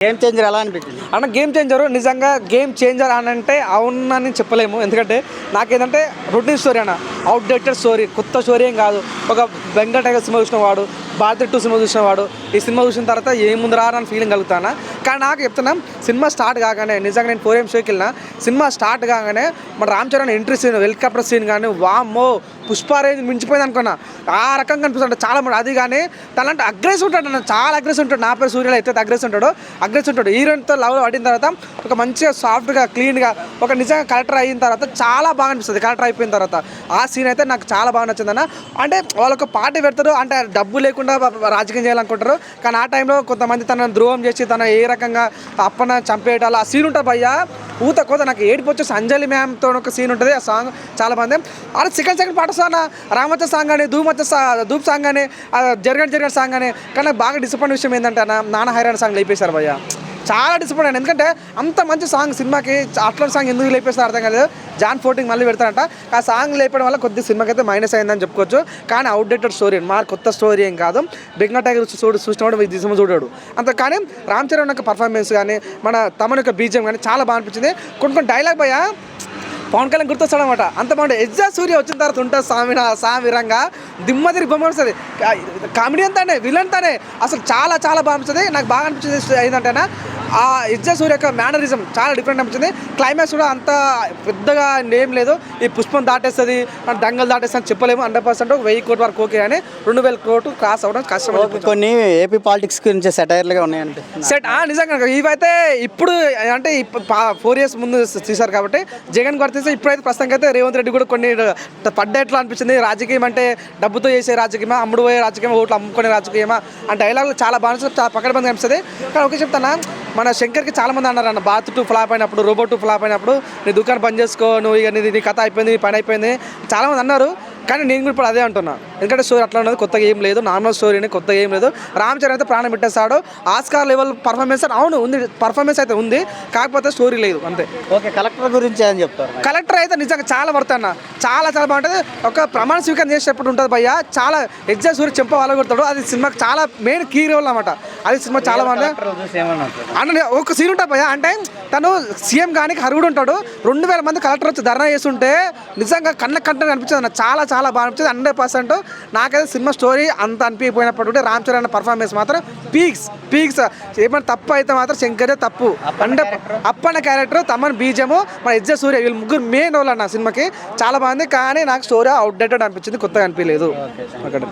Game changer ఎలా అనిపించింది అన్న? గేమ్ చేంజర్ నిజంగా గేమ్ చేంజర్ అని అంటే అవునని చెప్పలేము. ఎందుకంటే నాకేంటంటే రొటీన్ స్టోరీ అన్న, అవుట్డేటెడ్ స్టోరీ, కొత్త స్టోరీ ఏం కాదు. ఒక బెంగల్ టైగర్ సినిమా చూసిన వాడు, భారతి 2 సినిమా చూసిన వాడు ఈ సినిమా చూసిన తర్వాత ఏముందిరా అని ఫీలింగ్ కలుగుతాను. కానీ నాకు చెప్తున్నాం, సినిమా స్టార్ట్ కాగానే నిజంగా నేను 4 AM షోకి వెళ్ళిన, సినిమా స్టార్ట్ కాగానే మన Ram Charan entry scene, helicopter scene కానీ వామ్మో పుష్ప రేంజ్ మించిపోయింది అనుకున్నా. ఆ రకంగా కనిపిస్తుంటే చాలా మంది అది కానీ తనంటే అగ్రెసివ్ ఉంటాడు అన్న, చాలా అగ్రెసివ్ ఉంటాడు. నా పేరు సూర్యలో అయితే అగ్రెసివ్ ఉంటాడు. హీరోయిన్తో లవ్లో పడిన తర్వాత ఒక మంచిగా సాఫ్ట్గా క్లీన్గా ఒక నిజంగా కలెక్టర్ అయిన తర్వాత చాలా బాగా అనిపిస్తుంది. కలెక్టర్ అయిపోయిన తర్వాత ఆ సీన్ అయితే నాకు చాలా బాగా నచ్చిందన్న. అంటే వాళ్ళొక పార్టీ పెడతారు, అంటే డబ్బు లేకుండా రాజకీయం చేయాలనుకుంటారు. కానీ ఆ టైంలో కొంతమంది తనను ద్రోహం చేసి తన ఏ రకంగా అప్పన చంపేయటాలు ఆ సీన్ ఉంటుంది భయ్యా, ఊత కోత నాకు ఏడుపు వచ్చేసి. అంజలి మ్యామ్తో ఒక సీన్ ఉంటుంది, ఆ సాంగ్ చాలా మంది అలా సెకండ్ పాట సాంగ్ రామచ్చ సాంగ్ అని, ధూప్ సాంగ్ అని, జరగని సాంగ్ అని. కానీ నాకు బాగా డిసప్పాయింట్ విషయం ఏంటంటే నాన్న హైరాణ సాంగ్ లేపేశారు భయ్యా. చాలా డిసప్పాయింట్ అయ్యాను. ఎందుకంటే అంత మంచి సాంగ్ సినిమాకి అట్లాంటి సాంగ్ ఎందుకు లేపేస్తారో అర్థం కాలేదు. జాన్ 14 మళ్ళీ పెడతారంట. ఆ సాంగ్ లేపడం వల్ల కొద్ది సినిమాకి అయితే మైనస్ అయిందని చెప్పుకోవచ్చు. కానీ అవుట్డేటెడ్ స్టోరీ, మా కొత్త స్టోరీ ఏం కాదు. బెంగల్ టైగర్ చూసినవాడు ఈ సినిమా చూడాడు అంత. కానీ రామ్ చరణ్ యొక్క పర్ఫార్మెన్స్ కానీ, మన తమన్ యొక్క బీజిఎం కానీ చాలా బాగా అనిపించింది. కొన్ని డైలాగ్ భయ్యా పవన్ కళ్యాణ్ గుర్తొస్తాడు అనమాట. అంత బాగుంటుంది. ఎగ్జా సూర్య వచ్చిన తర్వాత ఉంటుంది సామిరంగా దిమ్మ తిరిగి బొమ్మ వస్తుంది. కామెడీ అంతానే, విలన్ తానే, అసలు చాలా చాలా బాగా అనిపిస్తుంది. నాకు బాగా అనిపించింది ఏంటంటేనా, ఆ ఎగ్జా సూర్య యొక్క మేనరిజం చాలా డిఫరెంట్ అనిపించింది. క్లైమాక్స్ కూడా అంత పెద్దగా ఏం లేదు. ఈ పుష్పం దాటేస్తుంది, దంగలు దాటేస్తుంది చెప్పలేము. 100% 1000 కోట్ల వరకు ఓకే, కానీ 2000 కోట్లు క్రాస్ అవ్వడం కష్టం. కొన్ని ఏపీ పాలిటిక్స్ గురించి సెటైర్లుగా ఉన్నాయంటే నిజంగా ఇవైతే ఇప్పుడు అంటే 4 years ముందు తీశారు కాబట్టి జగన్ కొడితే, ఇప్పుడైతే ప్రస్తుతానికి అయితే రేవంత్ రెడ్డి కూడా కొన్ని పడ్డట్లు అనిపించింది. రాజకీయం అంటే డబ్బుతో చేసే రాజకీయమా, అమ్ముడు పోయే రాజకీయమా, ఓట్లు అమ్ముకునే రాజకీయమా అంటే డైలాగులు చాలా బాగా చాలా పక్కడబంది అనిపిస్తుంది. కానీ ఒకే చెప్తానా, మన శంకర్కి చాలా మంది అన్నారు అన్న, బాత్ 2 ఫ్లాప్ అయినప్పుడు, రోబో 2 ఫ్లాప్ అయినప్పుడు నీ దుకాణం బంద్ చేసుకో, నువ్వు ఇక నీ కథ అయిపోయింది, నీ పని అయిపోయింది చాలామంది అన్నారు. కానీ నేను కూడా ఇప్పుడు అదే అంటున్నా. ఎందుకంటే స్టోరీ అట్లా ఉన్నది, కొత్తగా ఏం లేదు, నార్మల్ స్టోరీని, కొత్తగా ఏం లేదు. రామ్ చరణ్ అయితే ప్రాణం పెట్టేస్తాడు. ఆస్కార్ లెవెల్ పర్ఫార్మెన్స్ అవును ఉంది, పర్ఫార్మెన్స్ అయితే ఉంది, కాకపోతే స్టోరీ లేదు అంతే. ఓకే, కలెక్టర్ గురించి అని చెప్తారు. కలెక్టర్ అయితే నిజంగా చాలా పడుతున్నా, చాలా చాలా బాగుంటుంది. ఒక ప్రమాణ స్వీకారం చేసేటప్పుడు ఉంటుంది భయ్యా, చాలా ఎగ్జాక్ట్ సూర్య చెంప వాళ్ళ కొడతాడు. అది సినిమాకి చాలా మెయిన్ కీ రోల్ అనమాట. అది సినిమా చాలా బాగుంది అన్న. ఒక సీన్ ఉంటుంది భయ్యా, అంటే తను సీఎం కానీ హరుగుడు ఉంటాడు, 2000 మంది కలెక్టర్ వచ్చి ధర్నా చేస్తుంటే నిజంగా కంటే అనిపించింది అన్న. చాలా చాలా బాగా అనిపించింది. 100% నాకైతే సినిమా స్టోరీ అంత అనిపించకపోయినప్పుడు రామ్ చరణ్ పర్ఫార్మెన్స్ మాత్రం పీక్స్. ఏమైనా తప్పు అయితే మాత్రం శంకరే తప్పు. అంటే అప్పన్న క్యారెక్టర్, తమన్ బీజము, మన ఎగ్జాక్ట్ సూర్య, వీళ్ళు ముగ్గురు మెయిన్ రోల్ అన్న సినిమాకి. చాలా బాగుంది. కానీ నాకు స్టోరీ అవుట్డేటెడ్ అనిపించింది, కొత్తగా అనిపించలేదు అక్కడ.